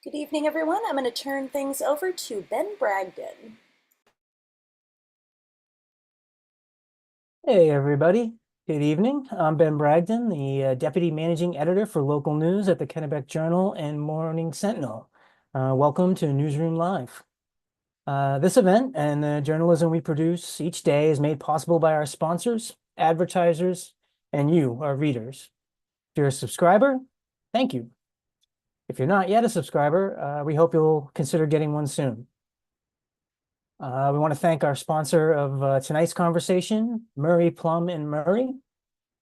Good evening, everyone. I'm going to turn things over to Ben Bragdon. Hey, everybody. Good evening. I'm Ben Bragdon, the Deputy Managing Editor for Local News at the Kennebec Journal and Morning Sentinel. Welcome to Newsroom Live. This event and the journalism we produce each day is made possible by our sponsors, advertisers, and you, our readers. If you're a subscriber, thank you. If you're not yet a subscriber, we hope you'll consider getting one soon. We want to thank our sponsor of tonight's conversation, Murray, Plum and Murray.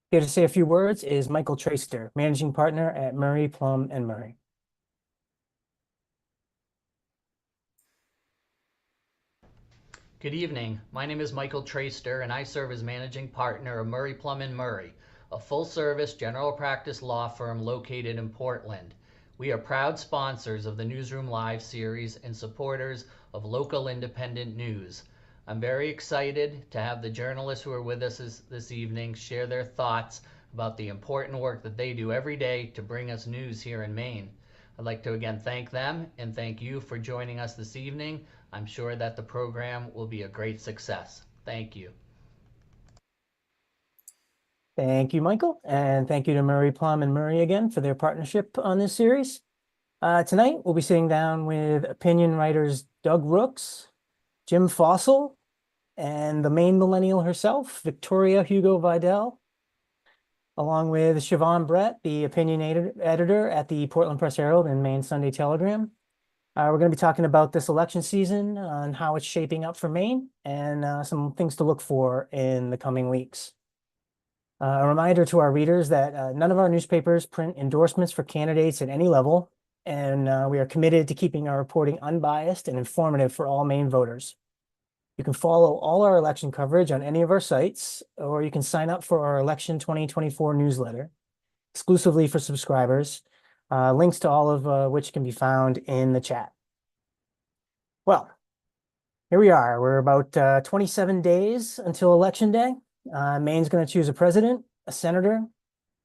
Here to say a few words is Michael Traister, Managing Partner at Murray, Plum and Murray. Good evening. My name is Michael Traister, and I serve as Managing Partner of Murray, Plum and Murray, a full-service general practice law firm located in Portland. We are proud sponsors of the Newsroom Live series and supporters of local independent news. I'm very excited to have the journalists who are with us this evening share their thoughts about the important work that they do every day to bring us news here in Maine. I'd like to again thank them and thank you for joining us this evening. I'm sure that the program will be a great success. Thank you. Thank you, Michael, and thank you to Murray, Plum and Murray again for their partnership on this series. Tonight, we'll be sitting down with opinion writers Doug Rooks, Jim Fossel, and the Maine Millennial herself, Victoria Hugo-Vidal, along with Siobhán Brett, the opinion editor at the Portland Press Herald and Maine Sunday Telegram. We're going to be talking about this election season and how it's shaping up for Maine and some things to look for in the coming weeks. A reminder to our readers that none of our newspapers print endorsements for candidates at any level, and we are committed to keeping our reporting unbiased and informative for all Maine voters. You can follow all our election coverage on any of our sites, or you can sign up for our Election 2024 newsletter, exclusively for subscribers, links to all of which can be found in the chat. Well, here we are. We're about 27 days until Election Day. Maine's going to choose a president, a senator,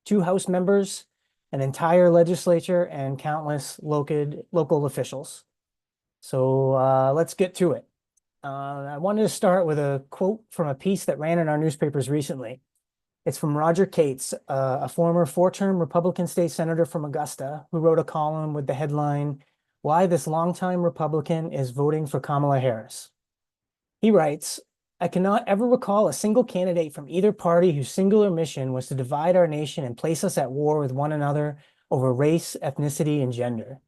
2 House members, an entire legislature, and countless local officials. So let's get to it. I wanted to start with a quote from a piece that ran in our newspapers recently. It's from Roger Cates, a former 4-term Republican state senator from Augusta, who wrote a column with the headline, "Why This Longtime Republican is Voting for Kamala Harris." He writes, "I cannot ever recall a single candidate from either party whose singular mission was to divide our nation and place us at war with one another over race, ethnicity, and gender.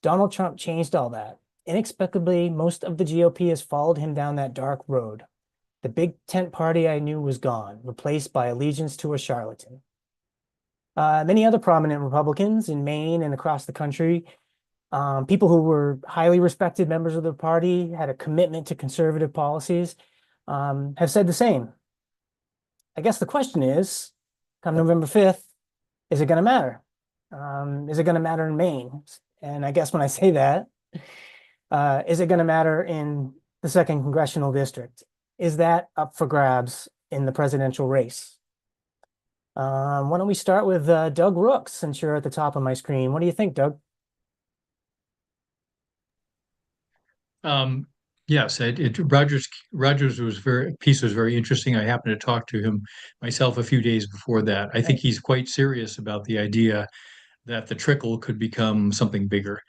Donald Trump changed all that. Inexplicably, most of the GOP has followed him down that dark road. The big tent party I knew was gone, replaced by allegiance to a charlatan." Many other prominent Republicans in Maine and across the country, people who were highly respected members of the party, had a commitment to conservative policies, have said the same. I guess the question is, come November 5th, is it going to matter? Is it going to matter in Maine? And I guess when I say that, is it going to matter in the 2nd congressional district? Is that up for grabs in the presidential race? Why don't we start with Doug Rooks, since you're at the top of my screen. What do you think, Doug? Yes, Rogers piece was very interesting. I happened to talk to him myself a few days before that. I think he's quite serious about the idea that the trickle could become something bigger.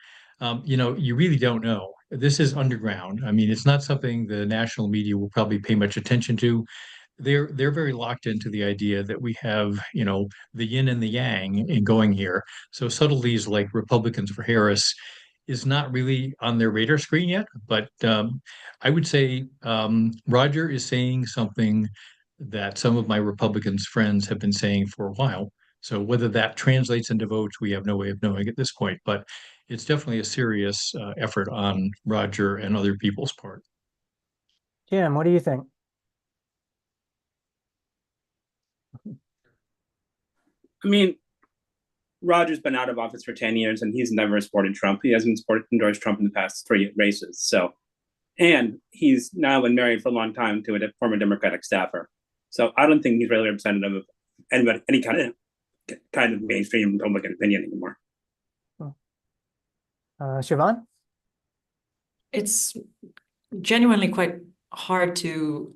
You really don't know. This is underground. I mean, it's not something the national media will probably pay much attention to. They're very locked into the idea that we have, the yin and the yang in going here. So subtleties like Republicans for Harris is not really on their radar screen yet. But I would say Roger is saying something that some of my Republicans friends have been saying for a while. So whether that translates into votes, we have no way of knowing at this point. But it's definitely a serious effort on Roger and other people's part. Jim, what do you think? I mean, Roger's been out of office for 10 years and he's never supported Trump. He hasn't endorsed Trump in the past 3 races. So, and he's now been married for a long time to a former Democratic staffer. So I don't think he's really representative of any kind of mainstream Republican opinion anymore. Siobhán? It's genuinely quite hard to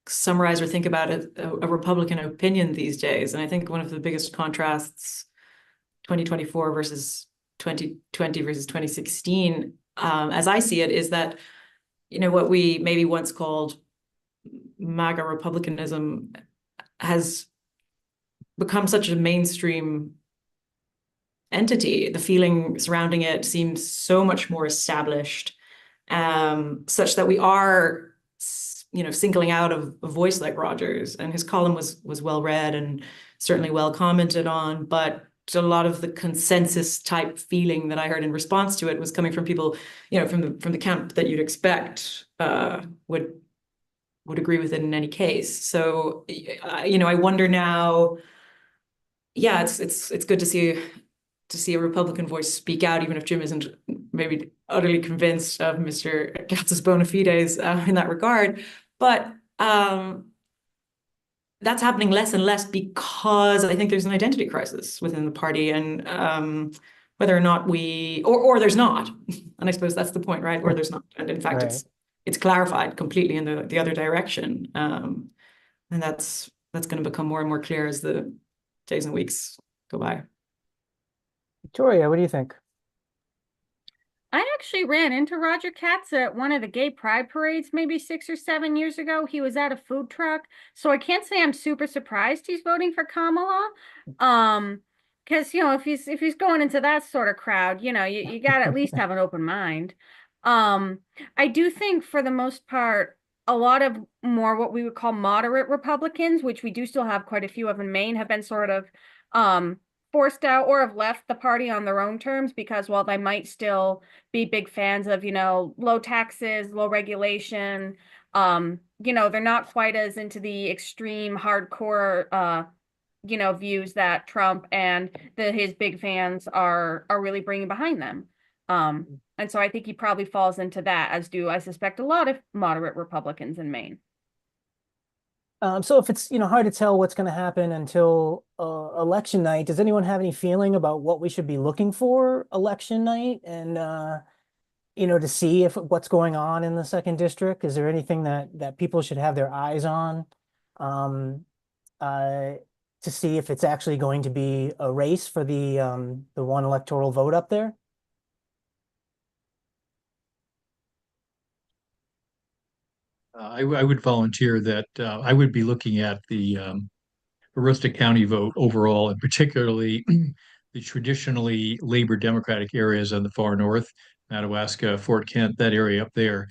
summarize or think about a Republican opinion these days. And I think one of the biggest contrasts, 2024 versus 2020 versus 2016, as I see it, is that, what we maybe once called MAGA Republicanism has become such a mainstream entity. The feeling surrounding it seems so much more established, such that we are, singling out a voice like Rogers. And his column was well read and certainly well commented on, but a lot of the consensus type feeling that I heard in response to it was coming from people, from the camp that you'd expect would agree with it in any case. So, I wonder now. Yeah, it's good to see a Republican voice speak out, even if Jim isn't maybe utterly convinced of Mr. Katz's bona fides in that regard. But that's happening less and less because I think there's an identity crisis within the party, and whether or not or there's not, and I suppose that's the point, right? Or there's not, and in fact, Right. it's clarified completely in the other direction, and that's going to become more and more clear as the days and weeks go by. Victoria, what do you think? I actually ran into Roger Katz at one of the gay pride parades maybe 6 or 7 years ago. He was at a food truck. So I can't say I'm super surprised he's voting for Kamala. Because, if he's going into that sort of crowd, you got to at least have an open mind. I do think for the most part, a lot of more what we would call moderate Republicans, which we do still have quite a few of in Maine, have been sort of forced out or have left the party on their own terms, because while they might still be big fans of, low taxes, low regulation, they're not quite as into the extreme hardcore, views that Trump and his big fans are really bringing behind them. And so I think he probably falls into that, as do, I suspect, a lot of moderate Republicans in Maine. So if it's, hard to tell what's going to happen until election night, does anyone have any feeling about what we should be looking for election night, and, to see if what's going on in the second district? Is there anything that people should have their eyes on to see if it's actually going to be a race for the one electoral vote up there? I would volunteer that I would be looking at the Aroostook County vote overall, and particularly the traditionally Labor Democratic areas on the far north, Madawaska, Fort Kent, that area up there.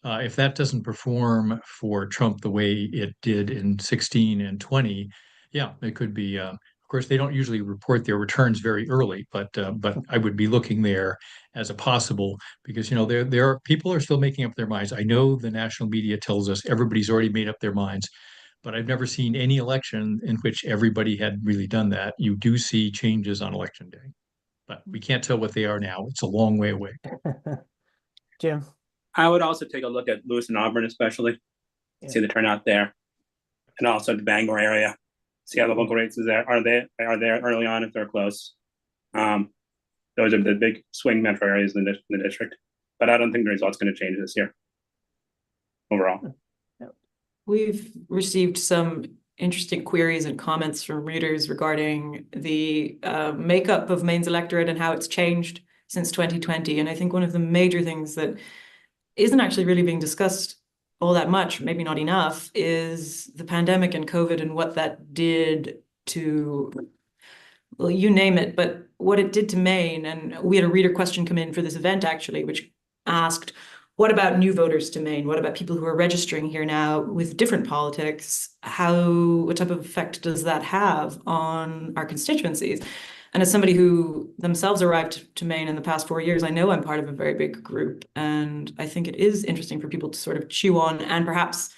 If that doesn't perform for Trump the way it did in 16 and 20, yeah, it could be. Of course, they don't usually report their returns very early, but I would be looking there as a possible, because there are people are still making up their minds. I know the national media tells us everybody's already made up their minds, but I've never seen any election in which everybody had really done that. You do see changes on election day, but we can't tell what they are now. It's a long way away. Jim? I would also take a look at Lewis and Auburn, especially, see the turnout there, and also the Bangor area. See how the local races are there early on if they're close. Those are the big swing metro areas in the district. But I don't think the result's going to change this year overall. We've received some interesting queries and comments from readers regarding the makeup of Maine's electorate and how it's changed since 2020. And I think one of the major things that isn't actually really being discussed all that much, maybe not enough, is the pandemic and COVID and what that did to, well, you name it, but what it did to Maine. And we had a reader question come in for this event, actually, which asked, what about new voters to Maine? What about people who are registering here now with different politics? What type of effect does that have on our constituencies? And as somebody who themselves arrived to Maine in the past 4 years, I know I'm part of a very big group. And I think it is interesting for people to sort of chew on, and perhaps,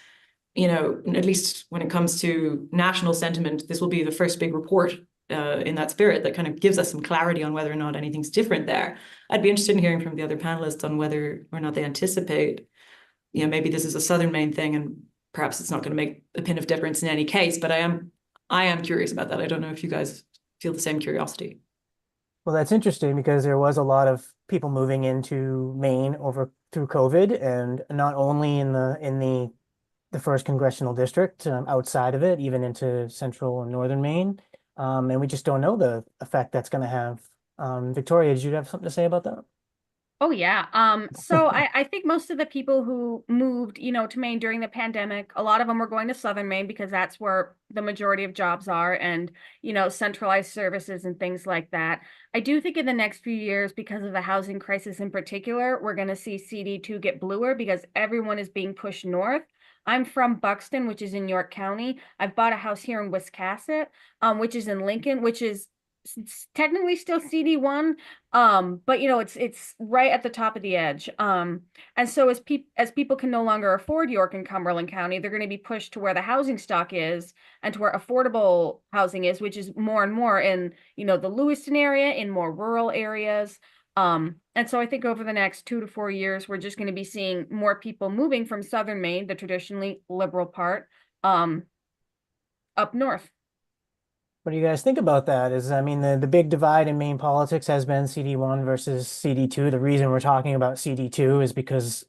at least when it comes to national sentiment, this will be the first big report in that spirit that kind of gives us some clarity on whether or not anything's different there. I'd be interested in hearing from the other panelists on whether or not they anticipate, maybe this is a Southern Maine thing and perhaps it's not going to make a pin of difference in any case, but I am curious about that. I don't know if you guys feel the same curiosity. Well, that's interesting because there was a lot of people moving into Maine over through COVID, and not only in the first congressional district, outside of it, even into central and northern Maine. And we just don't know the effect that's going to have. Victoria, did you have something to say about that? Oh yeah. So I think most of the people who moved, to Maine during the pandemic, a lot of them were going to southern Maine because that's where the majority of jobs are and, centralized services and things like that. I do think in the next few years, because of the housing crisis in particular, we're going to see CD2 get bluer because everyone is being pushed north. I'm from Buxton, which is in York County. I've bought a house here in Wiscasset, which is in Lincoln, which is technically still CD1, but it's right at the top of the edge. And so as people can no longer afford York and Cumberland County, they're going to be pushed to where the housing stock is and to where affordable housing is, which is more and more in the Lewiston area, in more rural areas. And so I think over the next 2 to 4 years, we're just going to be seeing more people moving from southern Maine, the traditionally liberal part, up north. What do you guys think about that? I mean, the big divide in Maine politics has been CD1 versus CD2. The reason we're talking about CD2 is because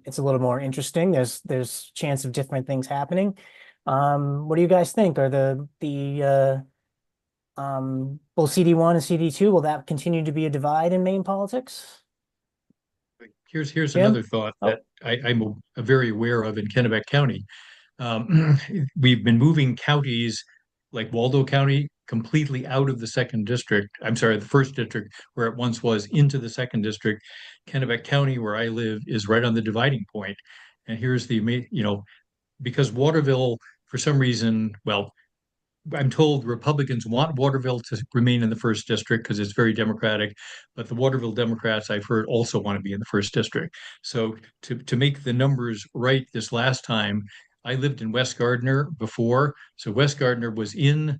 it's a little more interesting. There's chance of different things happening. What do you guys think? Are both CD1 and CD2, will that continue to be a divide in Maine politics? Here's Jim? another thought that I'm very aware of in Kennebec County. We've been moving counties like Waldo County completely out of the second district. I'm sorry, the first district where it once was, into the second district. Kennebec County, where I live, is right on the dividing point. And here's because Waterville, for some reason, well, I'm told Republicans want Waterville to remain in the first district because it's very Democratic, but the Waterville Democrats, I've heard, also want to be in the first district. So to make the numbers right this last time, I lived in West Gardner before. So West Gardner was in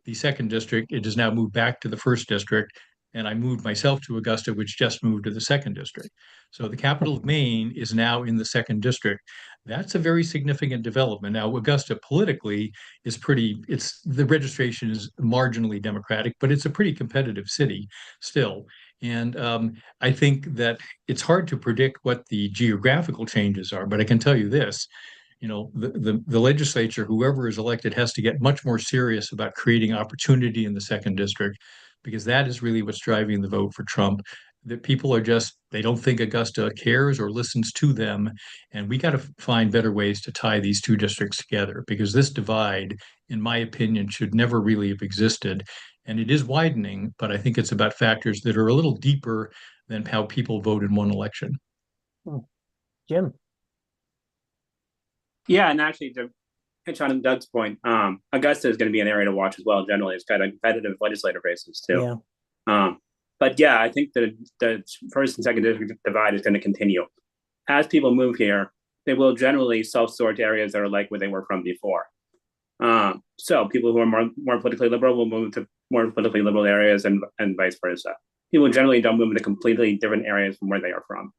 the second district. It has now moved back to the first district. And I moved myself to Augusta, which just moved to the second district. So the capital of Maine is now in the second district. That's a very significant development. Now, Augusta politically is the registration is marginally Democratic, but it's a pretty competitive city still. And I think that it's hard to predict what the geographical changes are, but I can tell you this. The legislature, whoever is elected, has to get much more serious about creating opportunity in the second district, because that is really what's driving the vote for Trump. That people they don't think Augusta cares or listens to them. And we got to find better ways to tie these two districts together, because this divide, in my opinion, should never really have existed. And it is widening, but I think it's about factors that are a little deeper than how people vote in one election. Jim? Yeah, and actually to pitch on Doug's point, Augusta is going to be an area to watch as well. Generally, it's got a competitive legislative races too. Yeah. But yeah, I think the first and second district divide is going to continue. As people move here, they will generally self-sort to areas that are like where they were from before. So people who are more politically liberal will move to more politically liberal areas, and vice versa. People generally don't move into completely different areas from where they are from.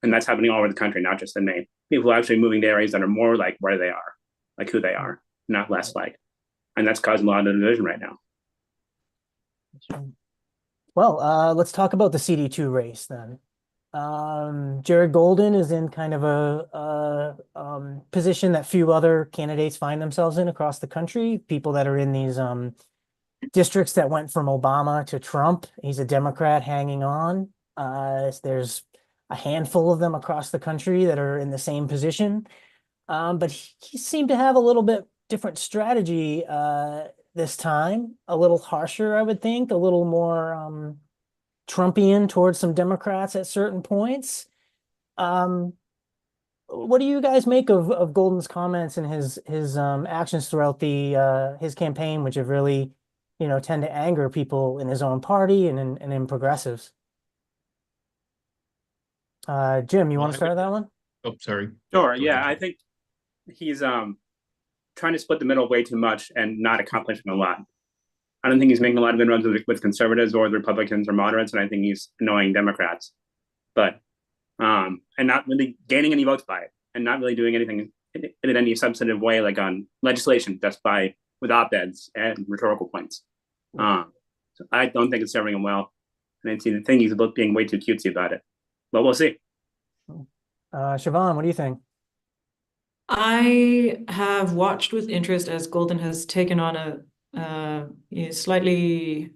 And that's happening all over the country, not just in Maine. People are actually moving to areas that are more like where they are, like who they are, not less like. And that's causing a lot of division right now. Well, let's talk about the CD2 race then. Jared Golden is in kind of a position that few other candidates find themselves in across the country. People that are in these districts that went from Obama to Trump. He's a Democrat hanging on. There's a handful of them across the country that are in the same position. But he seemed to have a little bit different strategy this time, a little harsher, I would think, a little more Trumpian towards some Democrats at certain points. What do you guys make of Golden's comments and his actions throughout his campaign, which have really, tend to anger people in his own party and in progressives? Jim, you want to start that one? Oh, sorry. Sure. Yeah, I think he's trying to split the middle way too much and not accomplishing a lot. I don't think he's making a lot of inroads with conservatives or the Republicans or moderates, and I think he's annoying Democrats. But and not really gaining any votes by it, and not really doing anything in any substantive way, like on legislation, just with op-eds and rhetorical points. So I don't think it's serving him well. And I think he's both being way too cutesy about it. But we'll see. Siobhán, what do you think? I have watched with interest as Golden has taken on a slightly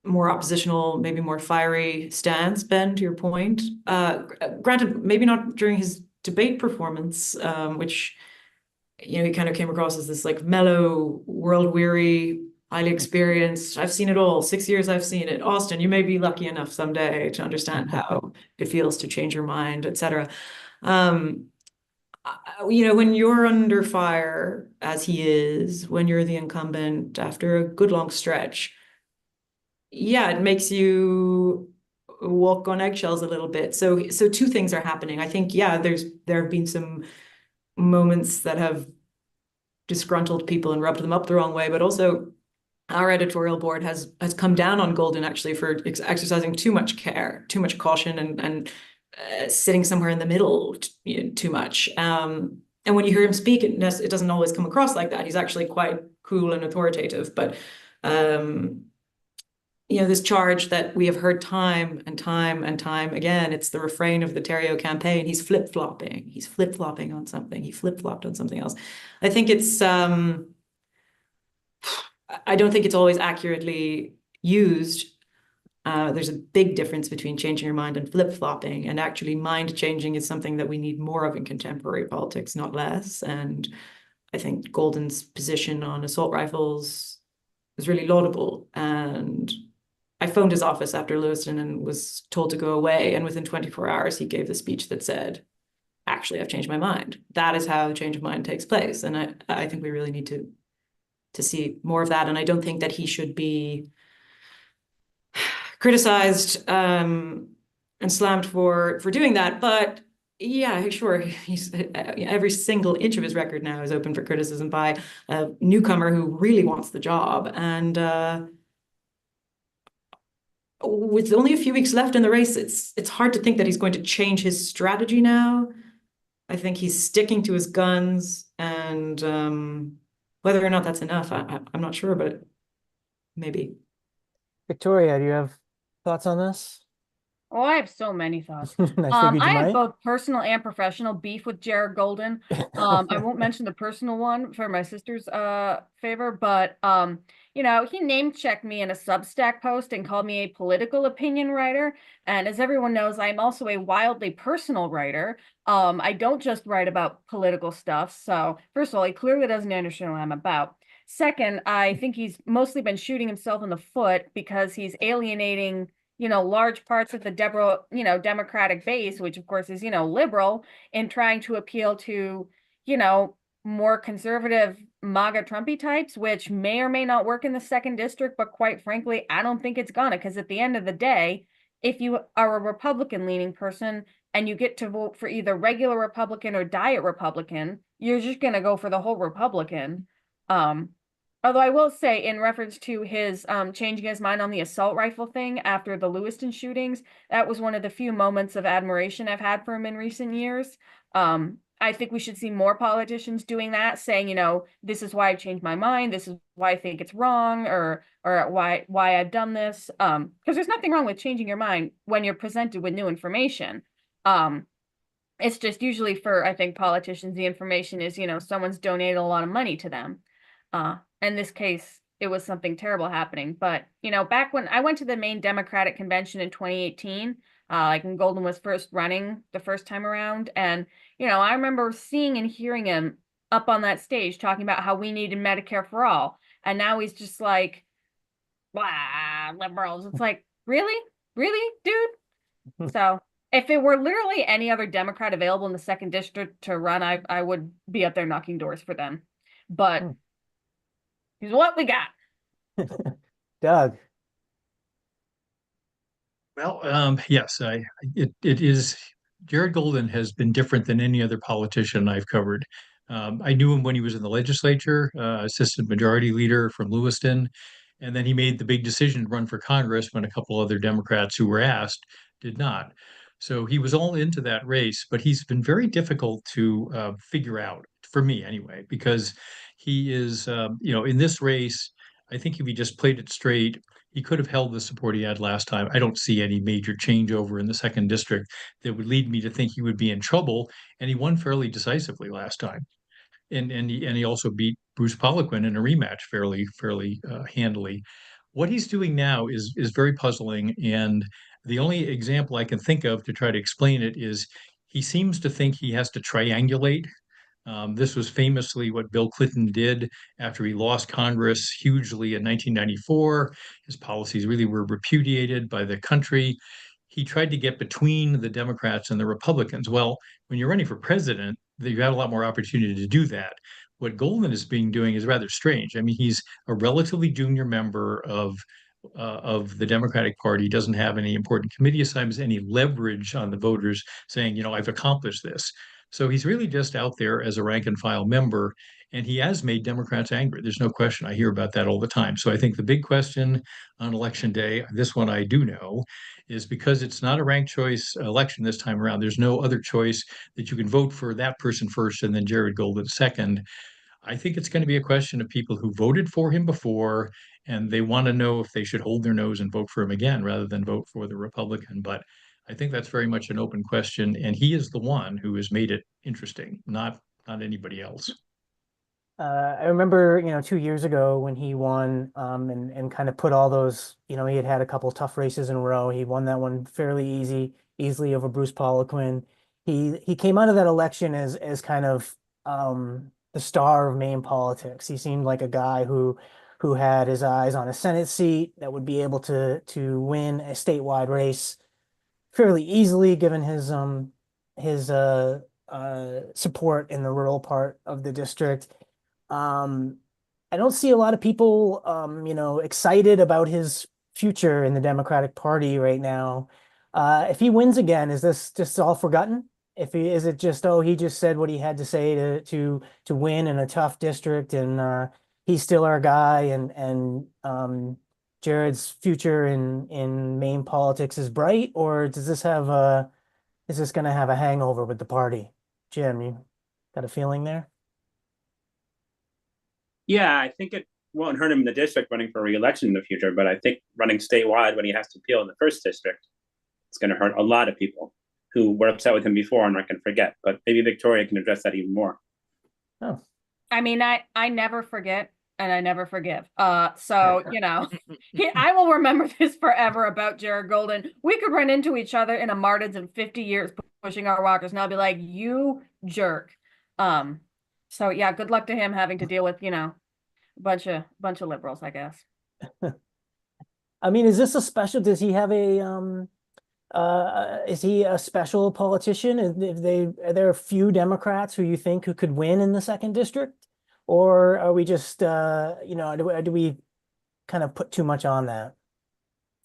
more oppositional, maybe more fiery stance. Ben, to your point, granted, maybe not during his debate performance, which he kind of came across as this like mellow, world-weary, highly experienced. I've seen it all. 6 years I've seen it. Austin, you may be lucky enough someday to understand how it feels to change your mind, etc. When you're under fire, as he is, when you're the incumbent after a good long stretch, yeah, it makes you walk on eggshells a little bit. So two things are happening. I think, yeah, there have been some moments that have disgruntled people and rubbed them up the wrong way, but also our editorial board has come down on Golden actually for exercising too much care, too much caution, and sitting somewhere in the middle too much. And when you hear him speak, it doesn't always come across like that. He's actually quite cool and authoritative, but this charge that we have heard time and time and time again, it's the refrain of the Terrio campaign. He's flip-flopping. He's flip-flopping on something. He flip-flopped on something else. I think it's, I don't think it's always accurately used. There's a big difference between changing your mind and flip-flopping, and actually mind changing is something that we need more of in contemporary politics, not less. And I think Golden's position on assault rifles is really laudable. And I phoned his office after Lewiston and was told to go away. And within 24 hours, he gave the speech that said, actually, I've changed my mind. That is how the change of mind takes place. And I think we really need to see more of that. And I don't think that he should be criticized and slammed for doing that. But yeah, sure, he's every single inch of his record now is open for criticism by a newcomer who really wants the job. And with only a few weeks left in the race, it's hard to think that he's going to change his strategy now. I think he's sticking to his guns, and whether or not that's enough, I'm not sure, but maybe. Victoria, do you have thoughts on this? Oh, I have so many thoughts. I figured you I might. have both personal and professional beef with Jared Golden. I won't mention the personal one for my sister's favor, but he name checked me in a Substack post and called me a political opinion writer. And as everyone knows, I'm also a wildly personal writer. I don't just write about political stuff. So first of all, he clearly doesn't understand what I'm about. Second, I think he's mostly been shooting himself in the foot because he's alienating large parts of the Democratic base, which of course is, liberal, in trying to appeal to, more conservative MAGA Trumpy types, which may or may not work in the 2nd district. But quite frankly, I don't think it's gonna, because at the end of the day, if you are a Republican leaning person and you get to vote for either regular Republican or diet Republican, you're just gonna go for the whole Republican. Although I will say, in reference to his changing his mind on the assault rifle thing after the Lewiston shootings, that was one of the few moments of admiration I've had for him in recent years. I think we should see more politicians doing that, saying, this is why I've changed my mind, this is why I think it's wrong, or why I've done this. Because there's nothing wrong with changing your mind when you're presented with new information. It's just usually for, I think, politicians, the information is, someone's donated a lot of money to them. In this case, it was something terrible happening. But, back when I went to the Maine Democratic Convention in 2018, when Golden was first running the first time around, and, I remember seeing and hearing him up on that stage talking about how we needed Medicare for all. And now he's just like, blah, liberals. It's like, really? Really, dude? So if it were literally any other Democrat available in the 2nd district to run, I would be up there knocking doors for them. But he's what we got. Doug. Well, yes, it is. Jared Golden has been different than any other politician I've covered. I knew him when he was in the legislature, assistant majority leader from Lewiston, and then he made the big decision to run for Congress when a couple other Democrats who were asked did not. So he was all into that race, but he's been very difficult to figure out, for me anyway, because he is, in this race, I think if he just played it straight, he could have held the support he had last time. I don't see any major changeover in the second district that would lead me to think he would be in trouble. And he won fairly decisively last time. And he also beat Bruce Poliquin in a rematch fairly handily. What he's doing now is very puzzling, and the only example I can think of to try to explain it is he seems to think he has to triangulate. This was famously what Bill Clinton did after he lost Congress hugely in 1994. His policies really were repudiated by the country. He tried to get between the Democrats and the Republicans. Well, when you're running for president, you have a lot more opportunity to do that. What Golden is doing is rather strange. I mean, he's a relatively junior member of the Democratic Party, doesn't have any important committee assignments, any leverage on the voters saying, you know, I've accomplished this. So he's really just out there as a rank and file member, and he has made Democrats angry. There's no question. I hear about that all the time. So I think the big question on election day, this one I do know, is because it's not a ranked choice election this time around, there's no other choice that you can vote for that person first and then Jared Golden second. I think it's going to be a question of people who voted for him before, and they want to know if they should hold their nose and vote for him again rather than vote for the Republican. But I think that's very much an open question, and he is the one who has made it interesting, not anybody else. I remember, 2 years ago when he won, and kind of put all those, he had a couple tough races in a row. He won that one fairly easily over Bruce Poliquin. He came out of that election as kind of the star of Maine politics. He seemed like a guy who had his eyes on a Senate seat that would be able to win a statewide race fairly easily, given his support in the rural part of the district. I don't see a lot of people, excited about his future in the Democratic Party right now. If he wins again, is this just all forgotten? Is it just, oh, he just said what he had to say to win in a tough district, and he's still our guy, and Jared's future in Maine politics is bright, or is this going to have a hangover with the party? Jim, you got a feeling there? Yeah, I think it won't hurt him in the district running for re-election in the future, but I think running statewide when he has to appeal in the first district, it's going to hurt a lot of people who were upset with him before and are going to forget. But maybe Victoria can address that even more. Oh, I mean, I never forget and I never forgive. So, I will remember this forever about Jared Golden. We could run into each other in a Martin's in 50 years pushing our walkers, and I'll be like, you jerk. So yeah, good luck to him having to deal with, a bunch of liberals, I guess. I mean, is this a special, does he have is he a special politician? Are there a few Democrats who you think who could win in the second district? Or are we just, do we kind of put too much on that?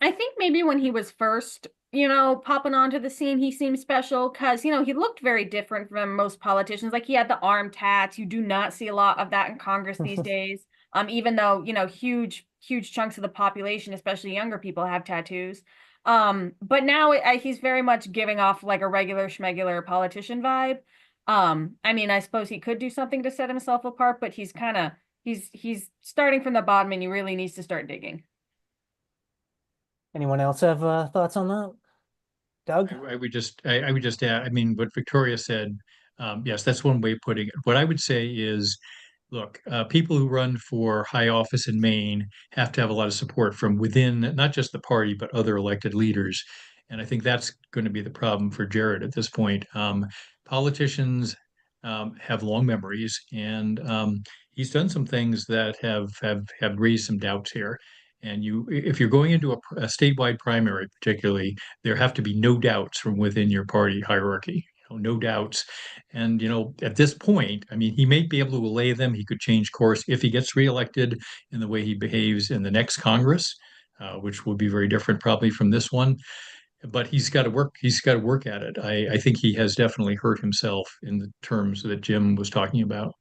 I think maybe when he was first, popping onto the scene, he seemed special because, he looked very different from most politicians. Like, he had the arm tats. You do not see a lot of that in Congress these days. Even though, huge chunks of the population, especially younger people, have tattoos. But now he's very much giving off like a regular schmegular politician vibe. I mean, I suppose he could do something to set himself apart, but he's starting from the bottom, and he really needs to start digging. Anyone else have thoughts on that? Doug? I would just add, I mean, what Victoria said, yes, that's one way of putting it. What I would say is, look, people who run for high office in Maine have to have a lot of support from within, not just the party, but other elected leaders. And I think that's going to be the problem for Jared at this point. Politicians have long memories, and he's done some things that have raised some doubts here. And if you're going into a statewide primary, particularly, there have to be no doubts from within your party hierarchy. No doubts. And, at this point, I mean, he may be able to allay them. He could change course if he gets reelected in the way he behaves in the next Congress, which will be very different probably from this one. But he's got to work. He's got to work at it. I think he has definitely hurt himself in the terms that Jim was talking about.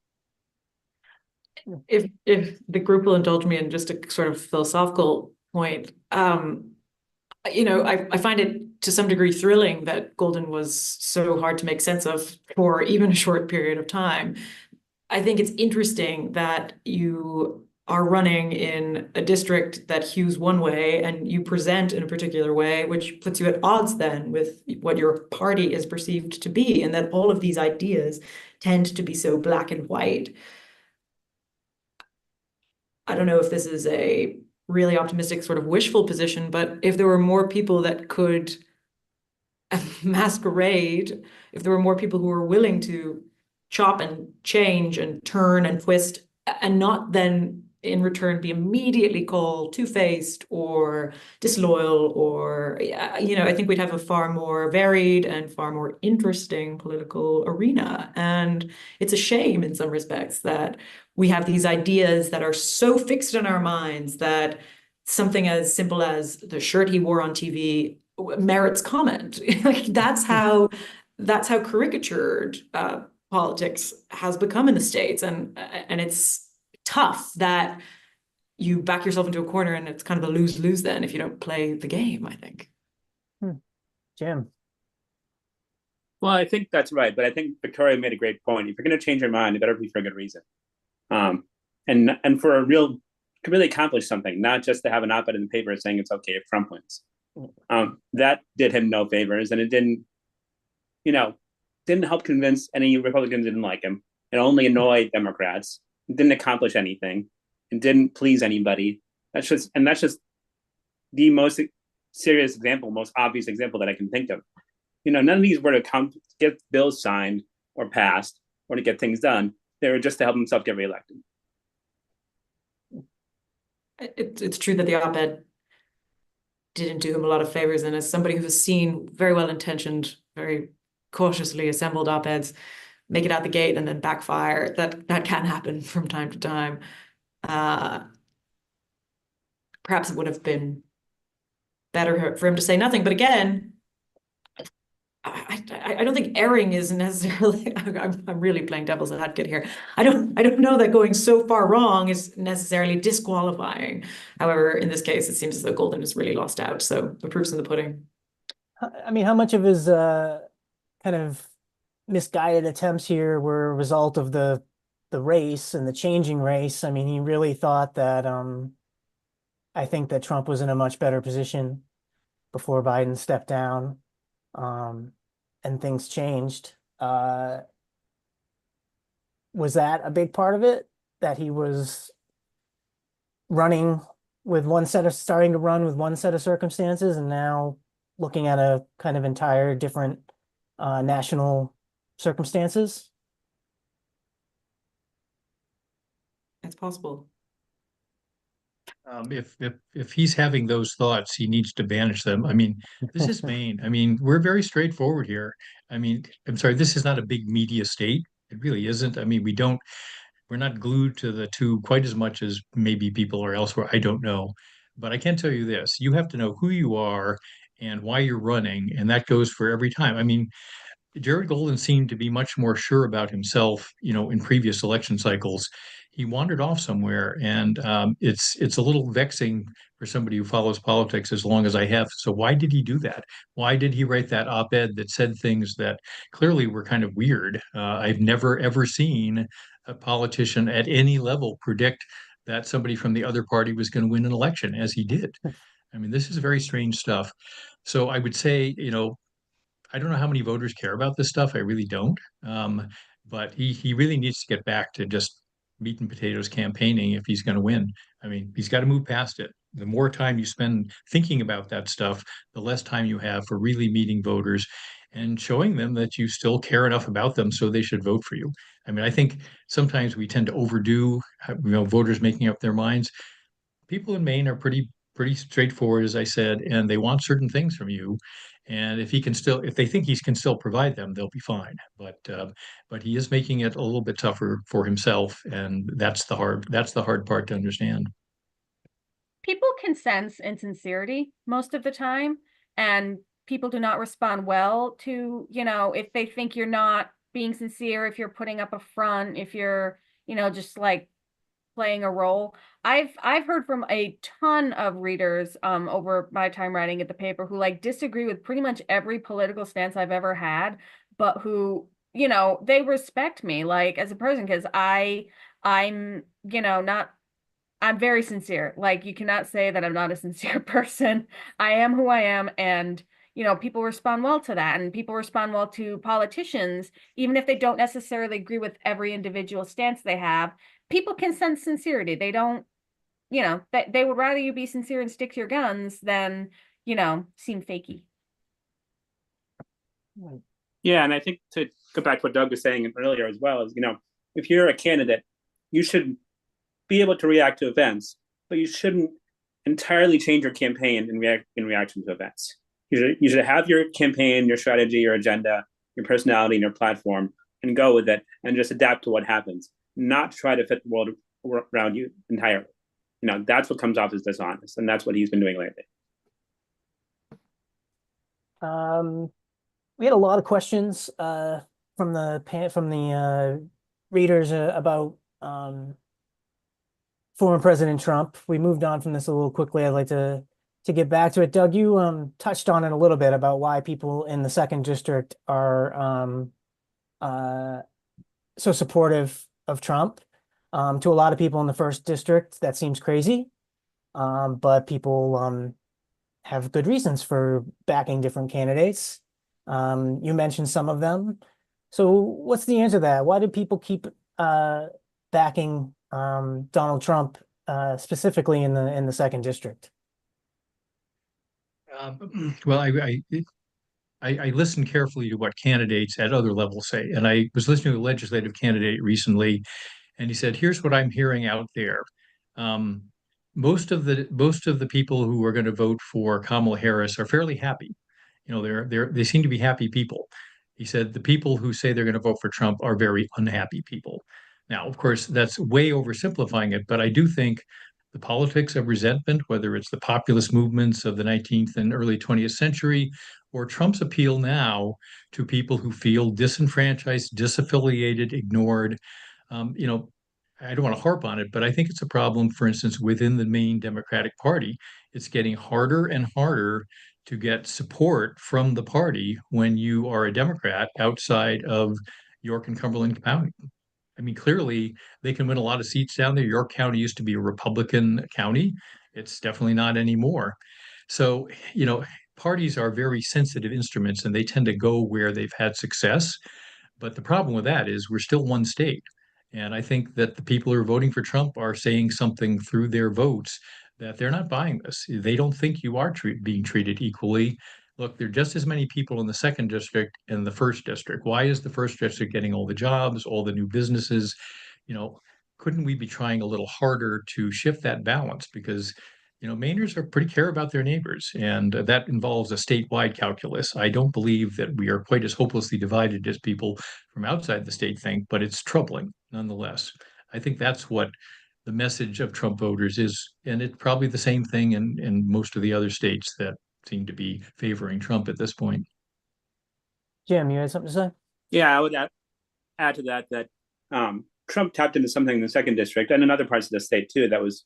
If the group will indulge me in just a sort of philosophical point, I find it to some degree thrilling that Golden was so hard to make sense of for even a short period of time. I think it's interesting that you are running in a district that hews one way and you present in a particular way, which puts you at odds then with what your party is perceived to be, and that all of these ideas tend to be so black and white. I don't know if this is a really optimistic sort of wishful position, but if there were more people that could masquerade, if there were more people who were willing to chop and change and turn and twist and not then in return be immediately called two-faced or disloyal, or I think we'd have a far more varied and far more interesting political arena. And it's a shame in some respects that we have these ideas that are so fixed in our minds that something as simple as the shirt he wore on TV merits comment. Like that's how caricatured politics has become in the States, and it's tough that you back yourself into a corner and it's kind of a lose-lose then if you don't play the game, I think. Jim. Well, I think that's right, but I think Victoria made a great point. If you're going to change your mind, it better be for a good reason, and for a real to really accomplish something, not just to have an op-ed in the paper saying it's okay if Trump wins. That did him no favors, and it didn't help convince any Republicans didn't like him. It only annoyed Democrats. It didn't accomplish anything. It didn't please anybody. That's just the most serious example, most obvious example that I can think of. None of these were to get bills signed or passed or to get things done. They were just to help himself get reelected. It's true that the op-ed didn't do him a lot of favors, and as somebody who has seen very well-intentioned, very cautiously assembled op-eds make it out the gate and then backfire, that can happen from time to time. Perhaps it would have been better for him to say nothing, but again, I don't think erring is necessarily. I'm really playing devil's advocate here. I don't know that going so far wrong is necessarily disqualifying. However, in this case, it seems as though Golden has really lost out. So the proof's in the pudding. I mean, how much of his kind of misguided attempts here were a result of the race and the changing race? I mean, he really thought that I think that Trump was in a much better position before Biden stepped down. And things changed. Was that a big part of it? That he was starting to run with one set of circumstances, and now looking at a kind of entire different national circumstances? It's possible. If he's having those thoughts, he needs to banish them. I mean, this is Maine. I mean, we're very straightforward here. I mean, I'm sorry, this is not a big media state. It really isn't. I mean, we're not glued to the tube quite as much as maybe people are elsewhere. I don't know. But I can tell you this, you have to know who you are and why you're running, and that goes for every time. I mean, Jared Golden seemed to be much more sure about himself, in previous election cycles. He wandered off somewhere, and it's a little vexing for somebody who follows politics as long as I have. So why did he do that? Why did he write that op-ed that said things that clearly were kind of weird? I've never ever seen a politician at any level predict that somebody from the other party was going to win an election, as he did. I mean, this is very strange stuff. So I would say, I don't know how many voters care about this stuff. I really don't. But he really needs to get back to just meat and potatoes campaigning if he's going to win. I mean, he's got to move past it. The more time you spend thinking about that stuff, the less time you have for really meeting voters and showing them that you still care enough about them so they should vote for you. I mean, I think sometimes we tend to overdo, voters making up their minds. People in Maine are pretty straightforward, as I said, and they want certain things from you. And if they think he can still provide them, they'll be fine. But he is making it a little bit tougher for himself, and that's the hard part to understand. People can sense insincerity most of the time, and people do not respond well to, if they think you're not being sincere, if you're putting up a front, if you're, just like playing a role. I've heard from a ton of readers over my time writing at the paper who disagree with pretty much every political stance I've ever had, but who, they respect me as a person because I'm, I'm very sincere. Like, you cannot say that I'm not a sincere person. I am who I am. And, you know, people respond well to that. And people respond well to politicians, even if they don't necessarily agree with every individual stance they have. People can sense sincerity. They don't, you know, they would rather you be sincere and stick to your guns than, you know, seem fakey. Yeah, and I think to go back to what Doug was saying earlier as well is, you know, if you're a candidate, you should be able to react to events, but you shouldn't entirely change your campaign in reaction to events. You should have your campaign, your strategy, your agenda, your personality, and your platform, and go with it, and just adapt to what happens. Not try to fit the world around you entirely. You know, that's what comes off as dishonest, and that's what he's been doing lately. We had a lot of questions from the readers about former President Trump. We moved on from this a little quickly. I'd like to get back to it. Doug, you touched on it a little bit about why people in the second district are so supportive of Trump. To a lot of people in the first district, that seems crazy. But people have good reasons for backing different candidates. You mentioned some of them. So what's the answer to that? Why do people keep backing Donald Trump specifically in the second district? Well, I listened carefully to what candidates at other levels say, and I was listening to a legislative candidate recently, and he said, "Here's what I'm hearing out there. Um, most of the people who are going to vote for Kamala Harris are fairly happy. You know, they seem to be happy people." He said the people who say they're going to vote for Trump are very unhappy people. Now, of course, that's way oversimplifying it, but I do think the politics of resentment, whether it's the populist movements of the 19th and early 20th century, or Trump's appeal now to people who feel disenfranchised, disaffiliated, ignored, you know, I don't want to harp on it, but I think it's a problem, for instance, within the Maine Democratic Party. It's getting harder and harder to get support from the party when you are a Democrat outside of York and Cumberland County. I mean, clearly they can win a lot of seats down there. York County used to be a Republican county. It's definitely not anymore. So, you know, parties are very sensitive instruments and they tend to go where they've had success. But the problem with that is we're still one state. And I think that the people who are voting for Trump are saying something through their votes that they're not buying this. They don't think you are being treated equally. Look, there are just as many people in the second district and the first district. Why is the first district getting all the jobs, all the new businesses? You know, couldn't we be trying a little harder to shift that balance? Because, you know, Mainers are pretty care about their neighbors, and that involves a statewide calculus. I don't believe that we are quite as hopelessly divided as people from outside the state think, but it's troubling nonetheless. I think that's what the message of Trump voters is, and it's probably the same thing in most of the other states that seem to be favoring Trump at this point. Jim, you had something to say? Yeah, I would add to that Trump tapped into something in the second district and in other parts of the state too that was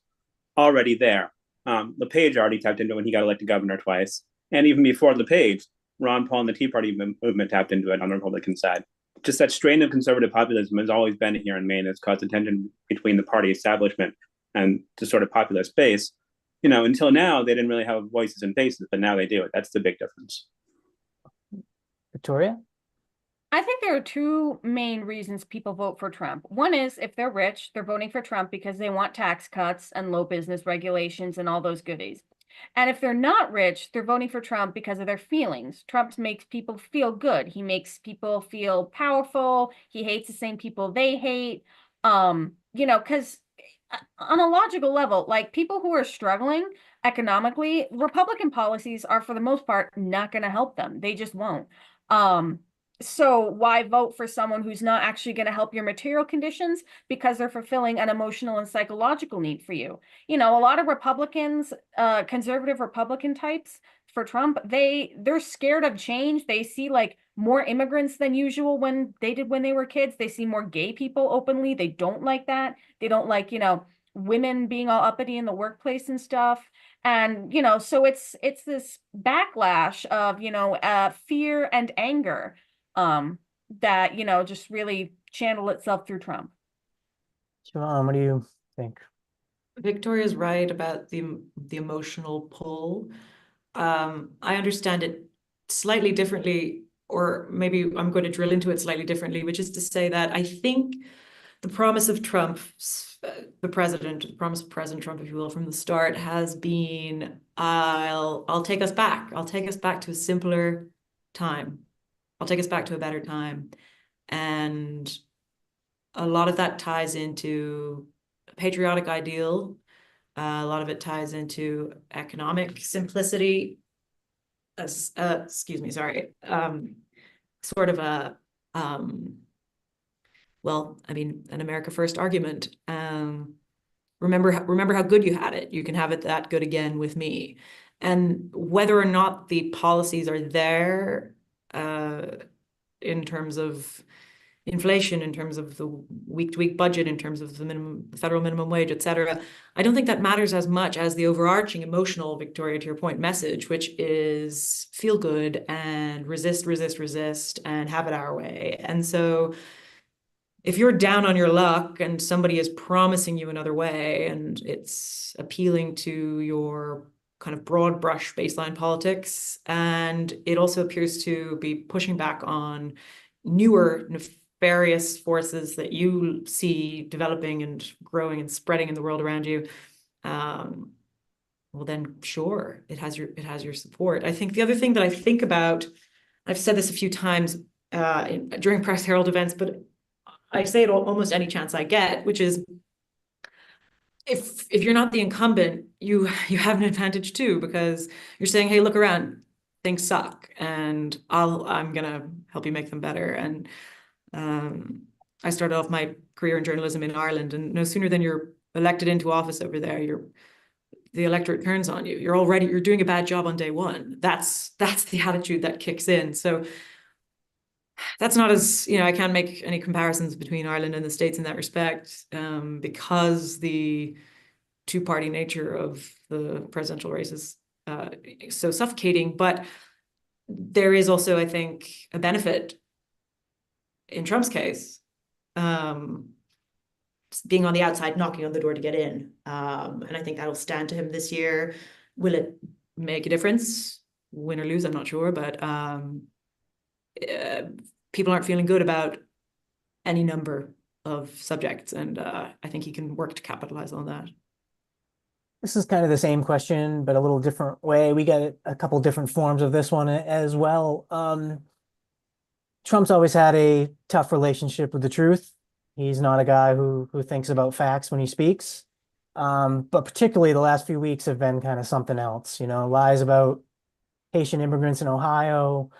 already there. LePage already tapped into it when he got elected governor twice, and even before LePage, Ron Paul and the Tea Party movement tapped into it on the Republican side. Just that strain of conservative populism has always been here in Maine. It's caused a tension between the party establishment and the sort of populist base. You know, until now, they didn't really have voices and faces, but now they do. That's the big difference. Victoria? I think there are two main reasons people vote for Trump. One is if they're rich, they're voting for Trump because they want tax cuts and low business regulations and all those goodies. And if they're not rich, they're voting for Trump because of their feelings. Trump makes people feel good. He makes people feel powerful. He hates the same people they hate. You know, because on a logical level, like people who are struggling economically, Republican policies are for the most part not going to help them. They just won't. So why vote for someone who's not actually going to help your material conditions because they're fulfilling an emotional and psychological need for you? You know, a lot of Republicans, conservative Republican types for Trump, they're scared of change. They see like more immigrants than usual when they were kids. They see more gay people openly. They don't like that. They don't like, you know, women being all uppity in the workplace and stuff. And, you know, so it's this backlash of, you know, fear and anger that, you know, just really channel itself through Trump. Siobhán, what do you think? Victoria's right about the emotional pull. I understand it slightly differently, or maybe I'm going to drill into it slightly differently, which is to say that I think the promise of Trump, the promise of President Trump, if you will, from the start has been, I'll take us back. I'll take us back to a simpler time. I'll take us back to a better time. And a lot of that ties into a patriotic ideal. A lot of it ties into economic simplicity. Excuse me, sorry. Sort of a well, I mean, an America First argument. Remember how good you had it. You can have it that good again with me. And whether or not the policies are there in terms of inflation, in terms of the week-to-week budget, in terms of the federal minimum wage, et cetera, I don't think that matters as much as the overarching emotional, Victoria, to your point, message, which is feel good and resist, and have it our way. And so if you're down on your luck and somebody is promising you another way and it's appealing to your kind of broad brush baseline politics, and it also appears to be pushing back on newer nefarious forces that you see developing and growing and spreading in the world around you, well then sure, it has your support. I think the other thing that I think about, I've said this a few times during Press Herald events, but I say it almost any chance I get, which is if you're not the incumbent, you have an advantage too, because you're saying, hey, look around, things suck, and I'm gonna help you make them better. And I started off my career in journalism in Ireland, and no sooner than you're elected into office over there, the electorate turns on you. You're doing a bad job on day one. That's the attitude that kicks in. So that's not as, I can't make any comparisons between Ireland and the States in that respect, because the two-party nature of the presidential race is so suffocating. But there is also, I think, a benefit in Trump's case, being on the outside, knocking on the door to get in. And I think that'll stand to him this year. Will it make a difference? Win or lose, I'm not sure, but people aren't feeling good about any number of subjects, and I think he can work to capitalize on that. This is kind of the same question, but a little different way. We got a couple different forms of this one as well. Trump's always had a tough relationship with the truth. He's not a guy who thinks about facts when he speaks. But particularly the last few weeks have been kind of something else, lies about Haitian immigrants in Ohio,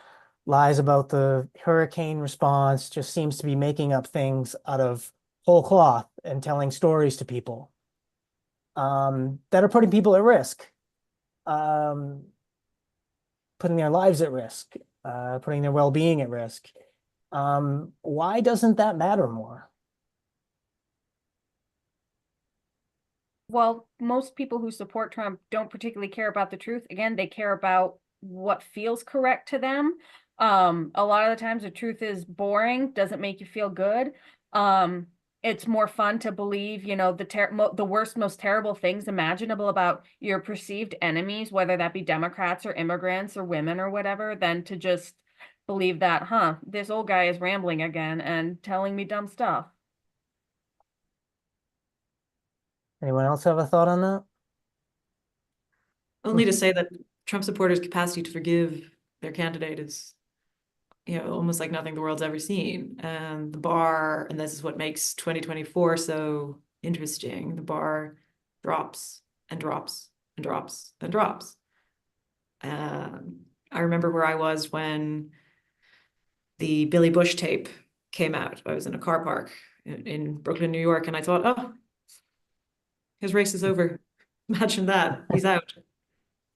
lies about the hurricane response, just seems to be making up things out of whole cloth and telling stories to people that are putting people at risk, putting their lives at risk, putting their well-being at risk. Why doesn't that matter more? Well, most people who support Trump don't particularly care about the truth. Again, they care about what feels correct to them. A lot of the times the truth is boring, doesn't make you feel good. It's more fun to believe, the worst, most terrible things imaginable about your perceived enemies, whether that be Democrats or immigrants or women or whatever, than to just believe that, this old guy is rambling again and telling me dumb stuff. Anyone else have a thought on that? Only to say that Trump supporters' capacity to forgive their candidate is, almost like nothing the world's ever seen. And the bar, and this is what makes 2024 so interesting, the bar drops and drops and drops and drops. I remember where I was when the Billy Bush tape came out. I was in a car park in Brooklyn, New York, and I thought, oh, his race is over. Imagine that. He's out.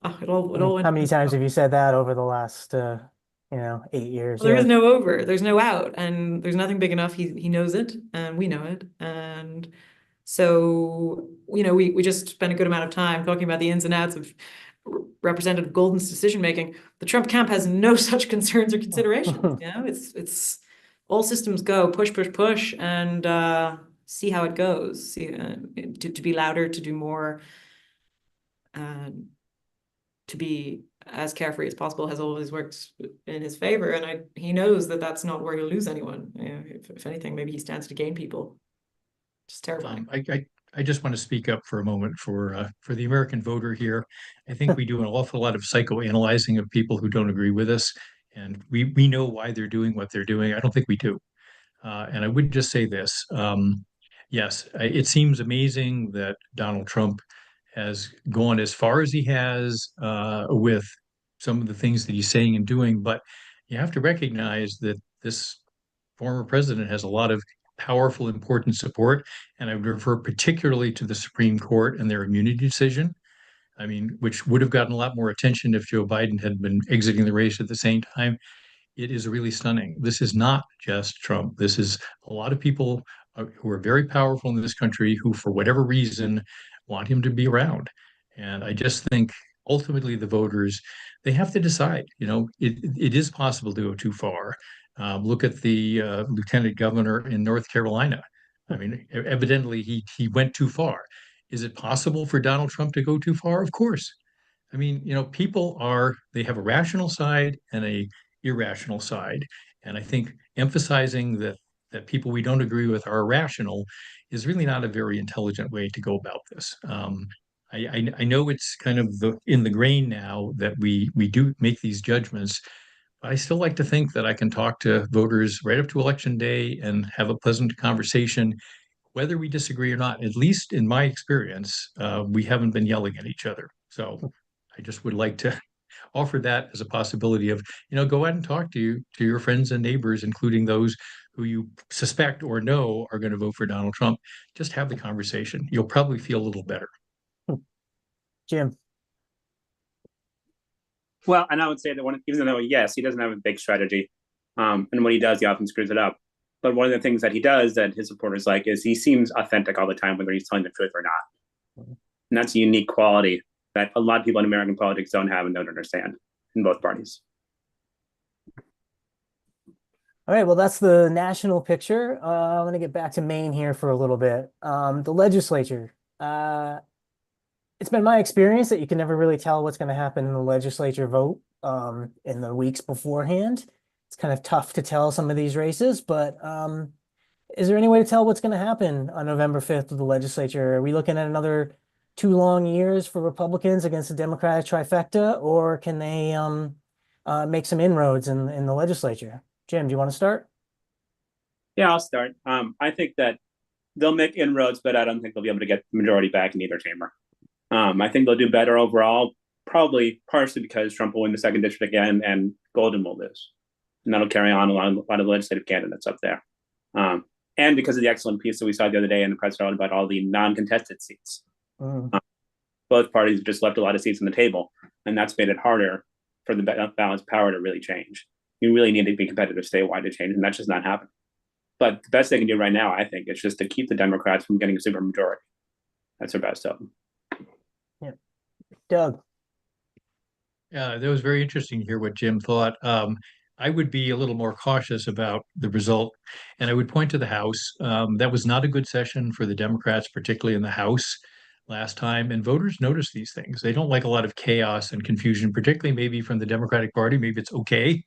Oh, it all went. How many times have you said that over the last 8 years? Well, there is no over, there's no out, and there's nothing big enough. He knows it, and we know it. And so, we just spent a good amount of time talking about the ins and outs of Representative Golden's decision making. The Trump camp has no such concerns or considerations. It's all systems go, push, and see how it goes, to be louder, to do more, to be as carefree as possible has always worked in his favor. And he knows that that's not where he'll lose anyone. If anything, maybe he stands to gain people. Just terrifying. I just want to speak up for a moment for the American voter here. I think we do an awful lot of psychoanalyzing of people who don't agree with us, and we know why they're doing what they're doing. I don't think we do. And I would just say this. Yes, it seems amazing that Donald Trump has gone as far as he has with some of the things that he's saying and doing, but you have to recognize that this former president has a lot of powerful, important support. And I would refer particularly to the Supreme Court and their immunity decision. I mean, which would have gotten a lot more attention if Joe Biden had been exiting the race at the same time. It is really stunning. This is not just Trump. This is a lot of people who are very powerful in this country who, for whatever reason, want him to be around. And I just think ultimately the voters, they have to decide, it is possible to go too far. Look at the lieutenant governor in North Carolina. I mean, evidently he went too far. Is it possible for Donald Trump to go too far? Of course. I mean, they have a rational side and a irrational side. And I think emphasizing that people we don't agree with are irrational is really not a very intelligent way to go about this. I know it's kind of in the grain now that we do make these judgments, but I still like to think that I can talk to voters right up to election day and have a pleasant conversation, whether we disagree or not. At least in my experience, we haven't been yelling at each other. So I just would like to offer that as a possibility of, go out and talk to your friends and neighbors, including those who you suspect or know are going to vote for Donald Trump. Just have the conversation. You'll probably feel a little better. Jim. Well, and I would say that even though, yes, he doesn't have a big strategy, and when he does, he often screws it up. But one of the things that he does that his supporters like is he seems authentic all the time, whether he's telling the truth or not. And that's a unique quality that a lot of people in American politics don't have and don't understand in both parties. All right, well, that's the national picture. I'm going to get back to Maine here for a little bit. The legislature. It's been my experience that you can never really tell what's going to happen in the legislature vote in the weeks beforehand. It's kind of tough to tell some of these races, but is there any way to tell what's going to happen on November 5th with the legislature? Are we looking at another 2 long years for Republicans against the Democratic trifecta, or can they make some inroads in the legislature? Jim, do you want to start? Yeah, I'll start. I think that they'll make inroads, but I don't think they'll be able to get the majority back in either chamber. I think they'll do better overall, probably partially because Trump will win the 2nd district again and Golden will lose. And that'll carry on a lot of legislative candidates up there. And because of the excellent piece that we saw the other day in the press herald about all the non-contested seats. Both parties have just left a lot of seats on the table, and that's made it harder for the balanced power to really change. You really need to be competitive statewide to change, and that's just not happening. But the best they can do right now, I think, is just to keep the Democrats from getting a supermajority. That's their best hope. Yeah. Doug. Yeah, that was very interesting to hear what Jim thought. I would be a little more cautious about the result, and I would point to the House. That was not a good session for the Democrats, particularly in the House last time, and voters notice these things. They don't like a lot of chaos and confusion, particularly maybe from the Democratic Party. Maybe it's okay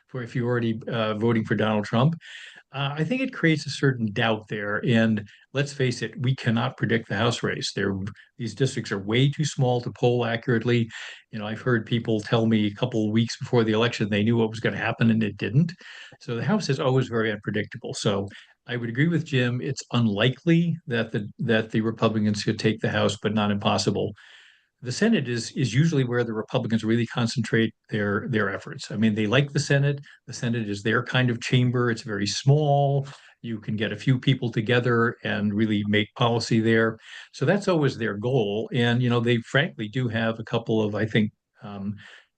for if you're already voting for Donald Trump. I think it creates a certain doubt there. And let's face it, we cannot predict the House race. These districts are way too small to poll accurately. I've heard people tell me a couple of weeks before the election they knew what was going to happen and it didn't. So the House is always very unpredictable. So I would agree with Jim. It's unlikely that the Republicans could take the House, but not impossible. The Senate is usually where the Republicans really concentrate their efforts. I mean, they like the Senate. The Senate is their kind of chamber. It's very small. You can get a few people together and really make policy there. So that's always their goal. And, they frankly do have a couple of, I think,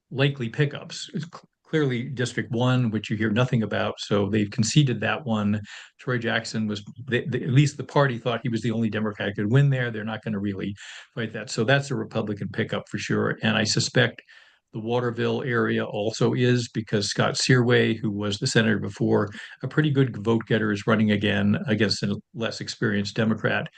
likely pickups. It's clearly District 1, which you hear nothing about. So they've conceded that one. Troy Jackson was, at least the party thought he was the only Democrat who could win there. They're not going to really fight that. So that's a Republican pickup for sure. And I suspect The Waterville area also is, because Scott Searway, who was the senator before, a pretty good vote getter, is running again against a less experienced Democrat.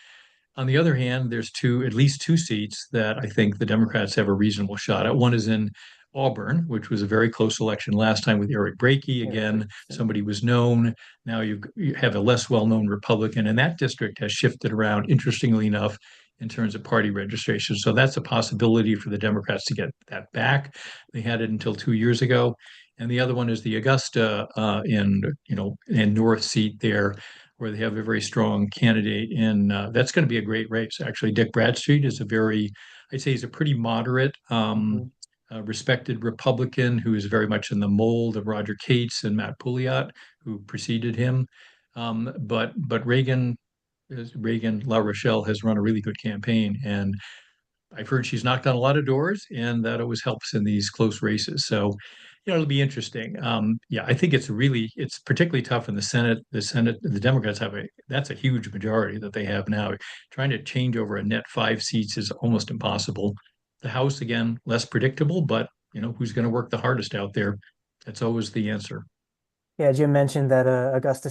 On the other hand, there's at least two seats that I think the Democrats have a reasonable shot at. One is in Auburn, which was a very close election last time with Eric Brakey. Again, somebody was known. Now you have a less well-known Republican, and that district has shifted around, interestingly enough, in terms of party registration. So that's a possibility for the Democrats to get that back. They had it until 2 years ago. And the other one is the Augusta in North seat there, where they have a very strong candidate. And that's going to be a great race. Actually, Dick Bradstreet is I'd say he's a pretty moderate, respected Republican who is very much in the mold of Roger Cates and Matt Pouliot, who preceded him. But Reagan La Rochelle has run a really good campaign, and I've heard she's knocked on a lot of doors, and that always helps in these close races. So, it'll be interesting. Yeah, I think it's particularly tough in the Senate. The Democrats that's a huge majority that they have now. Trying to change over a net 5 seats is almost impossible. The House, again, less predictable, but who's going to work the hardest out there? That's always the answer. Yeah, Jim mentioned that Augusta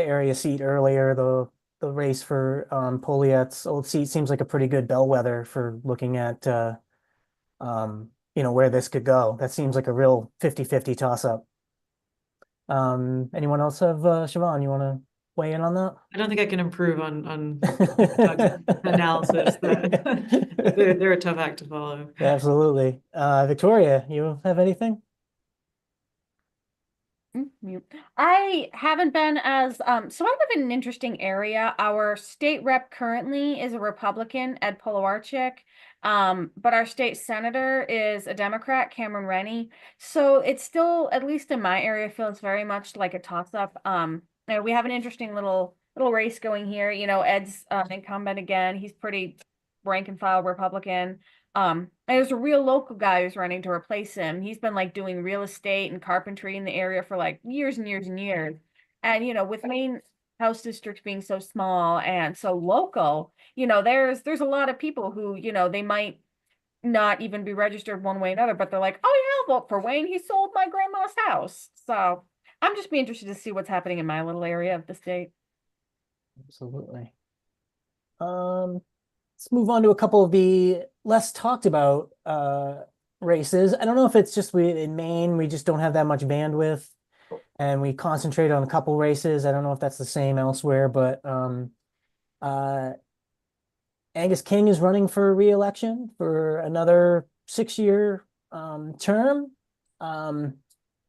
area seat earlier. The race for Pouliot's old seat seems like a pretty good bellwether for looking at where this could go. That seems like a real 50-50 toss-up. Anyone else have Siobhán, you want to weigh in on that? I don't think I can improve on analysis. They're a tough act to follow. Absolutely. Victoria, you have anything? I haven't been so I live in an interesting area. Our state rep currently is a Republican, Ed Polowarczyk, but our state senator is a Democrat, Cameron Rennie. So it's still, at least in my area, feels very much like a toss-up. We have an interesting little race going here. Ed's incumbent again. He's pretty rank and file Republican. And there's a real local guy who's running to replace him. He's been doing real estate and carpentry in the area for years and years and years. And with Maine House districts being so small and so local, there's a lot of people who, they might not even be registered one way or another, but they're like, oh yeah, I'll vote for Wayne. He sold my grandma's house. So I'm just be interested to see what's happening in my little area of the state. Absolutely. Let's move on to a couple of the less talked about races. I don't know if it's just in Maine, we just don't have that much bandwidth and we concentrate on a couple races. I don't know if that's the same elsewhere, but Angus King is running for re-election for another 6-year term.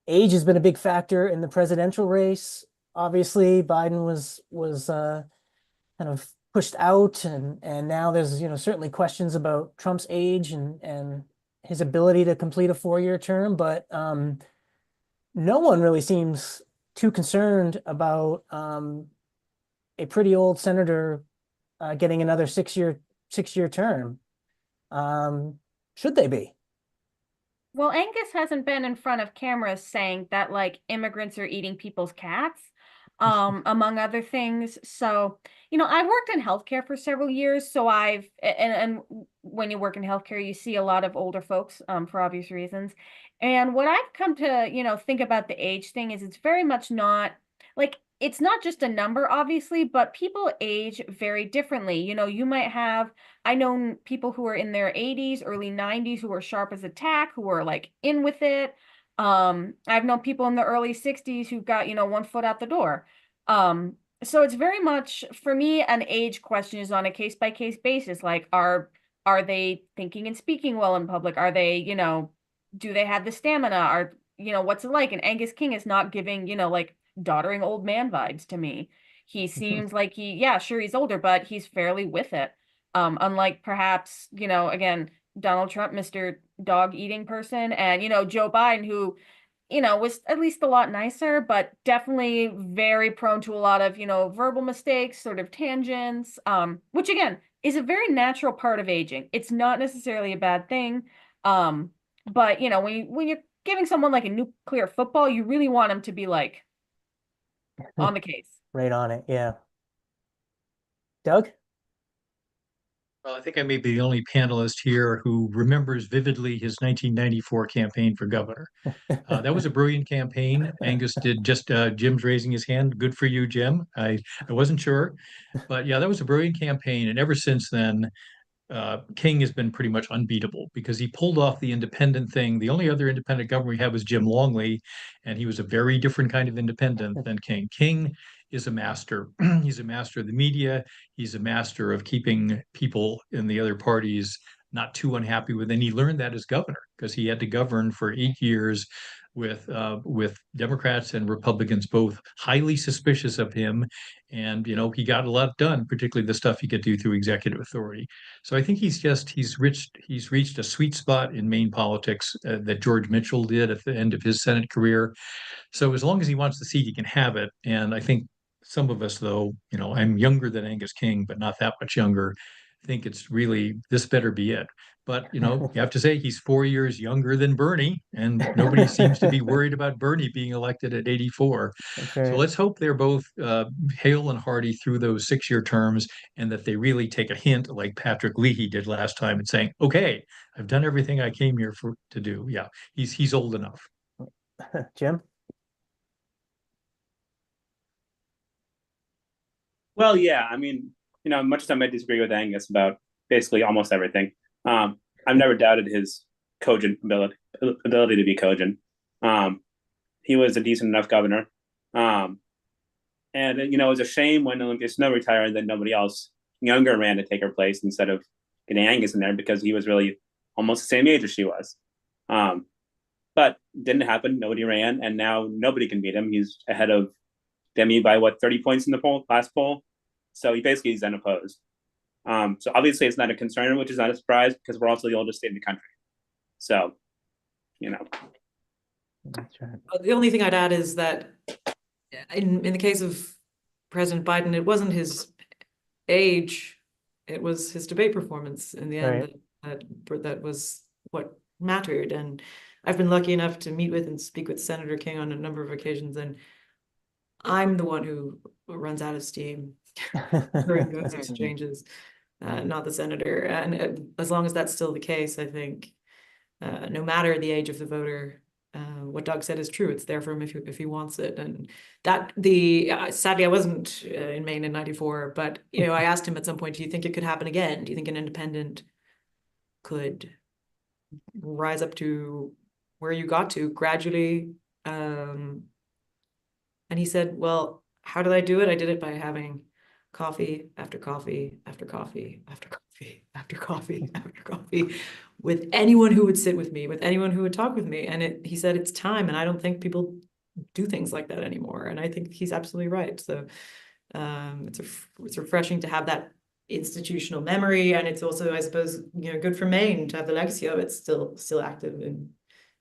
Age has been a big factor in the presidential race. Obviously, Biden was kind of pushed out, and now there's certainly questions about Trump's age and his ability to complete a 4-year term, but no one really seems too concerned about a pretty old senator getting another 6-year term. Should they be? Well, Angus hasn't been in front of cameras saying that immigrants are eating people's cats. Among other things. So, I've worked in healthcare for several years. So and when you work in healthcare, you see a lot of older folks, for obvious reasons. And what I've come to, think about the age thing is it's very much not it's not just a number, obviously, but people age very differently. You might have, I know people who are in their 80s, early 90s, who are sharp as a tack, who are in with it. I've known people in the early 60s who've got, 1 foot out the door. So it's very much, for me, an age question is on a case-by-case basis. Are they thinking and speaking well in public? Are they, do they have the stamina? What's it like? And Angus King is not giving, doddering old man vibes to me. He seems like sure, he's older, but he's fairly with it. Unlike perhaps, again, Donald Trump, Mr. Dog eating person, and Joe Biden, who was at least a lot nicer, but definitely very prone to a lot of verbal mistakes, sort of tangents, which again is a very natural part of aging. It's not necessarily a bad thing, but when you're giving someone a nuclear football, you really want them to be on the case, right on it. Yeah. Doug? Well, I think I may be the only panelist here who remembers vividly his 1994 campaign for governor. That was a brilliant campaign. Angus did just, Jim's raising his hand. Good for you, Jim. I wasn't sure. But yeah, that was a brilliant campaign. And ever since then, King has been pretty much unbeatable because he pulled off the independent thing. The only other independent governor we had was Jim Longley, and he was a very different kind of independent than King. King is a master. He's a master of the media. He's a master of keeping people in the other parties not too unhappy with. And he learned that as governor because he had to govern for 8 years with Democrats and Republicans both highly suspicious of him. And he got a lot done, particularly the stuff he could do through executive authority. So I think he's reached a sweet spot in Maine politics that George Mitchell did at the end of his Senate career. So as long as he wants the seat, he can have it. And I think some of us, though, I'm younger than Angus King, but not that much younger, think it's really this better be it. But you have to say he's 4 years younger than Bernie, and nobody seems to be worried about Bernie being elected at 84. That's So right. let's hope they're both hale and hearty through those 6-year terms, and that they really take a hint, like Patrick Leahy did last time, and saying, "Okay, I've done everything I came here to do." Yeah, he's old enough. Jim? Well, yeah, I mean, much as I might disagree with Angus about basically almost everything, I've never doubted his cogent ability to be cogent. He was a decent enough governor. And it was a shame when Olympia Snowe retired that nobody else younger ran to take her place instead of getting Angus in there, because he was really almost the same age as she was. But didn't happen. Nobody ran, and now nobody can beat him. He's ahead of Demi by 30 points in the last poll. So he basically is unopposed. So obviously it's not a concern, which is not a surprise because we're also the oldest state in the country. So, That's right. The only thing I'd add is that in the case of President Biden, it wasn't his age, it was his debate performance in the end that was what mattered. And I've been lucky enough to meet with and speak with Senator King on a number of occasions, and I'm the one who runs out of steam during those exchanges, not the senator. And as long as that's still the case, I think no matter the age of the voter, what Doug said is true. It's there for him if he wants it. And that sadly, I wasn't in Maine in '94, but I asked him at some point, do you think it could happen again? Do you think an independent could rise up to where you got to gradually? And he said, well, how did I do it? I did it by having coffee after coffee after coffee after coffee after coffee after coffee with anyone who would sit with me, with anyone who would talk with me. And he said, it's time. And I don't think people do things like that anymore. And I think he's absolutely right. So it's refreshing to have that institutional memory. And it's also, I suppose, good for Maine to have the legacy of it still active in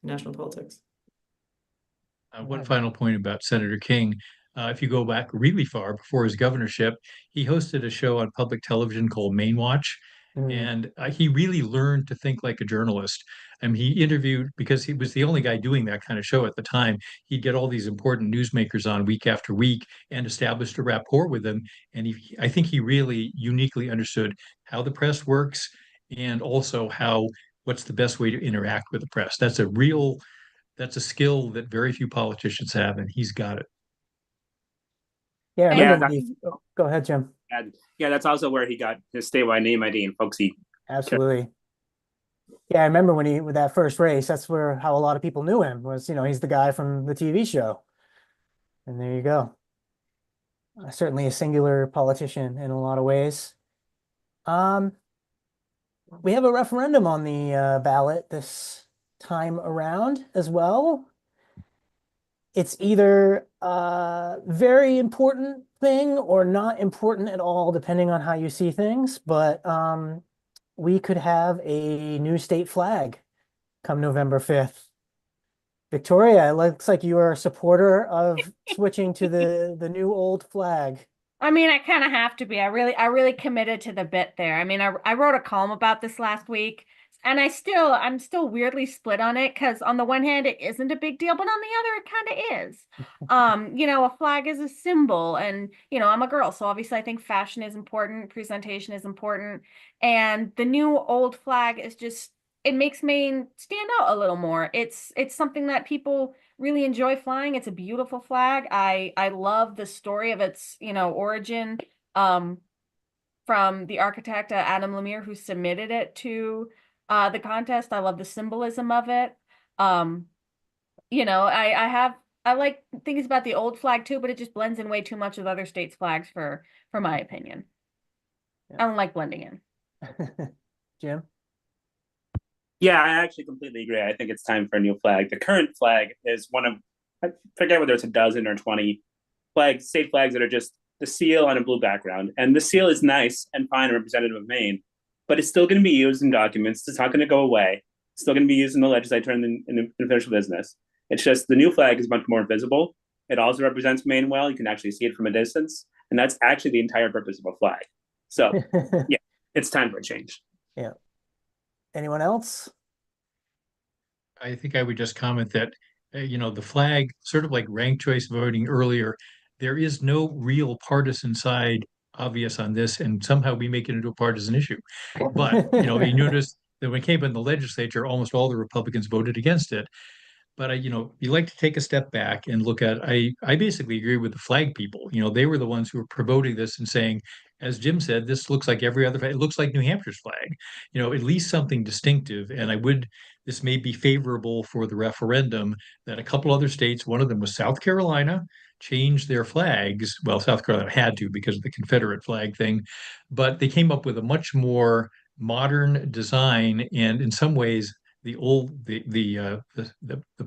national politics. One final point about Senator King. If you go back really far before his governorship, he hosted a show on public television called Maine Watch. And he really learned to think like a journalist. And he interviewed, because he was the only guy doing that kind of show at the time, he'd get all these important newsmakers on week after week and established a rapport with them. And I think he really uniquely understood how the press works, and also what's the best way to interact with the press. That's a skill that very few politicians have, and he's got it. Yeah, I remember Yeah, go ahead, Jim. and that's also where he got his statewide name ID and folksy. Absolutely. Yeah, I remember with that first race, that's how a lot of people knew him was, he's the guy from the TV show. And there you go. Certainly a singular politician in a lot of ways. We have a referendum on the ballot this time around as well. It's either a very important thing or not important at all, depending on how you see things. But we could have a new state flag come November 5th. Victoria, it looks like you are a supporter of switching to the new old flag. I mean, I kind of have to be. I really committed to the bit there. I mean, I wrote a column about this last week. I'm still weirdly split on it, because on the one hand it isn't a big deal, but on the other it kind of is. A flag is a symbol, and I'm a girl, so obviously I think fashion is important, presentation is important, and the new old flag is just, it makes Maine stand out a little more. It's something that people really enjoy flying. It's a beautiful flag. I love the story of its origin, from the architect Adam Lemire, who submitted it to the contest. I love the symbolism of it. I like things about the old flag too, but it just blends in way too much with other states' flags for my opinion. Yeah. I don't like blending in. Jim? Yeah, I actually completely agree. I think it's time for a new flag. The current flag is one of, I forget whether it's a dozen or 20 state flags that are just the seal on a blue background. And the seal is nice and fine and representative of Maine, but it's still going to be used in documents. It's not going to go away. It's still going to be used in the legislature and in official business. It's just the new flag is much more visible. It also represents Maine well. You can actually see it from a distance. And that's actually the entire purpose of a flag. So, yeah, it's time for a change. Yeah. Anyone else? I think I would just comment that, the flag, sort of like ranked choice voting earlier, there is no real partisan side obvious on this, and somehow we make it into a partisan issue. But, you notice that when it came in the legislature, almost all the Republicans voted against it. But you like to take a step back and look at, I basically agree with the flag people. They were the ones who were promoting this and saying, as Jim said, this looks like every other flag. It looks like New Hampshire's flag, at least something distinctive. And this may be favorable for the referendum, that a couple other states, one of them was South Carolina, changed their flags. Well, South Carolina had to because of the Confederate flag thing, but they came up with a much more modern design, and in some ways the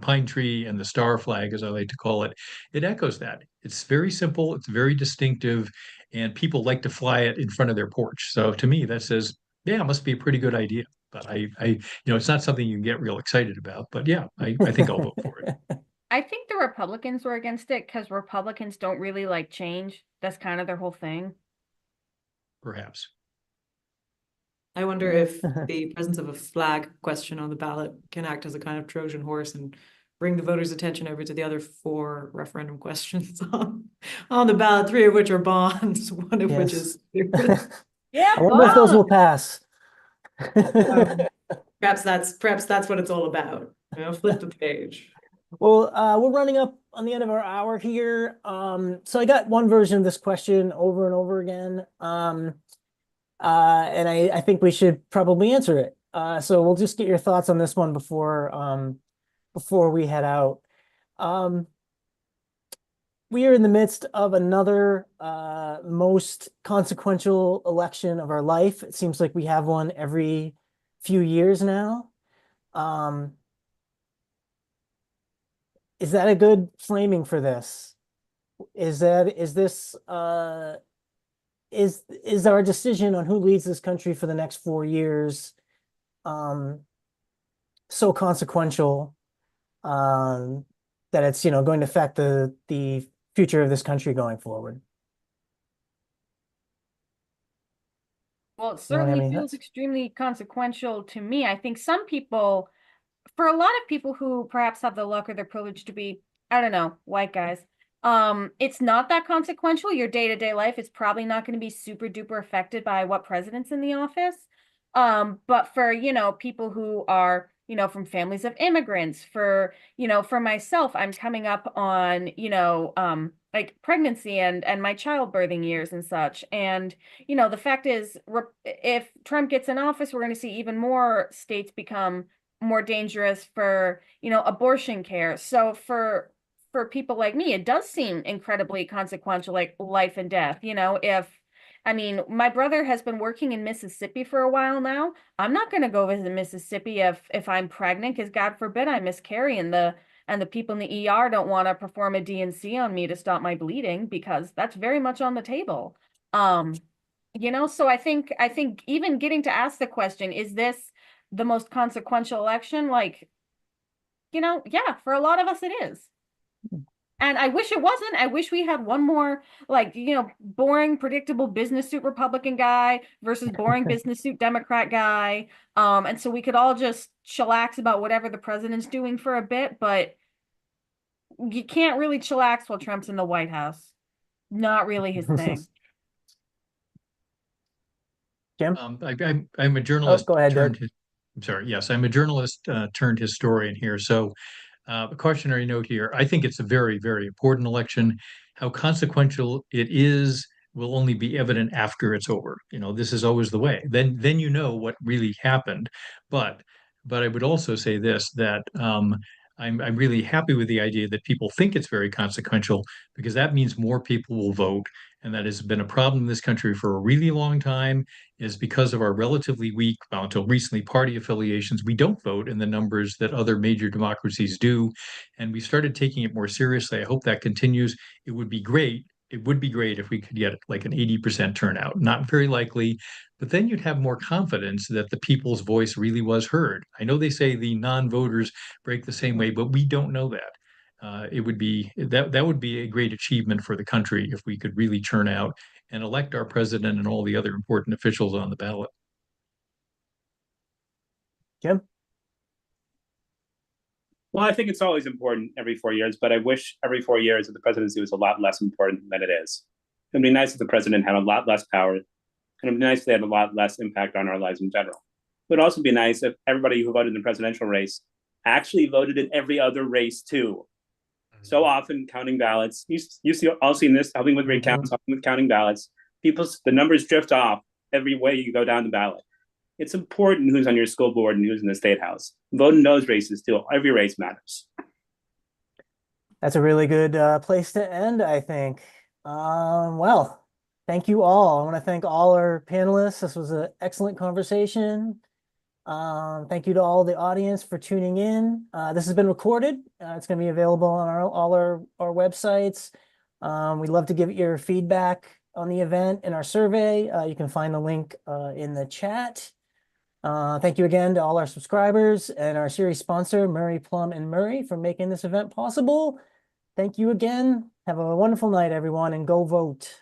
pine tree and the star flag, as I like to call it, it echoes that. It's very simple, it's very distinctive, and people like to fly it in front of their porch. So to me, that says, yeah, it must be a pretty good idea. But it's not something you can get real excited about. But yeah, I think I'll vote for it. I think the Republicans were against it because Republicans don't really like change. That's kind of their whole thing. Perhaps. I wonder if the presence of a flag question on the ballot can act as a kind of Trojan horse and bring the voters' attention over to the other 4 referendum questions on the ballot, 3 of which are bonds, one of which is. Yeah, I wonder if those will pass. Perhaps that's what it's all about. Flip the page. Well, we're running up on the end of our hour here. So I got one version of this question over and over again. And I think we should probably answer it. So we'll just get your thoughts on this one before we head out. We are in the midst of another most consequential election of our life. It seems like we have one every few years now. Is that a good framing for this? Is our decision on who leads this country for the next 4 years so consequential that it's going to affect the future of this country going forward? Well, it certainly feels extremely consequential to me. I think some people, for a lot of people who perhaps have the luck or the privilege to be, I don't know, white guys, it's not that consequential. Your day-to-day life is probably not going to be super duper affected by what president's in the office. But for, people who are, from families of immigrants, for myself, I'm coming up on, like pregnancy and my childbirthing years and such. And, the fact is, if Trump gets in office, we're going to see even more states become more dangerous for, abortion care. So for people like me, it does seem incredibly consequential, like life and death. My brother has been working in Mississippi for a while now. I'm not going to go visit Mississippi if I'm pregnant, because God forbid I miscarry and the people in the ER don't want to perform a D&C on me to stop my bleeding, because that's very much on the table. So I think even getting to ask the question, is this the most consequential election? Yeah, for a lot of us it is. And I wish it wasn't. I wish we had one more, like, boring, predictable business suit Republican guy versus boring business suit Democrat guy. And so we could all just chillax about whatever the president's doing for a bit, but you can't really chillax while Trump's in the White House. Not really his thing. Jim? I'm a journalist go ahead, turned. Doug. I'm sorry. Yes, I'm a journalist turned historian here. So, a cautionary note here. I think it's a very, very important election. How consequential it is will only be evident after it's over. This is always the way. Then you know what really happened. But I would also say this, that I'm really happy with the idea that people think it's very consequential, because that means more people will vote. And that has been a problem in this country for a really long time, is because of our relatively weak, well, until recently, party affiliations. We don't vote in the numbers that other major democracies do. And we started taking it more seriously. I hope that continues. It would be great. It would be great if we could get like an 80% turnout. Not very likely, but then you'd have more confidence that the people's voice really was heard. I know they say the non-voters break the same way, but we don't know that. It would be that would be a great achievement for the country if we could really turn out and elect our president and all the other important officials on the ballot. Jim? Well, I think it's always important every 4 years, but I wish every 4 years that the presidency was a lot less important than it is. It'd be nice if the president had a lot less power, and it'd be nice if they had a lot less impact on our lives in general. It would also be nice if everybody who voted in the presidential race actually voted in every other race too. So often counting ballots, you see, all seen this, helping with recounts, helping with counting ballots. The numbers drift off every way you go down the ballot. It's important who's on your school board and who's in the state house. Vote in those races too. Every race matters. That's a really good place to end, I think. Well, thank you all. I want to thank all our panelists. This was an excellent conversation. Thank you to all the audience for tuning in. This has been recorded. It's going to be available on all our websites. We'd love to get your feedback on the event in our survey. You can find the link in the chat. Thank you again to all our subscribers and our series sponsor, Murray, Plum and Murray, for making this event possible. Thank you again. Have a wonderful night, everyone, and go vote.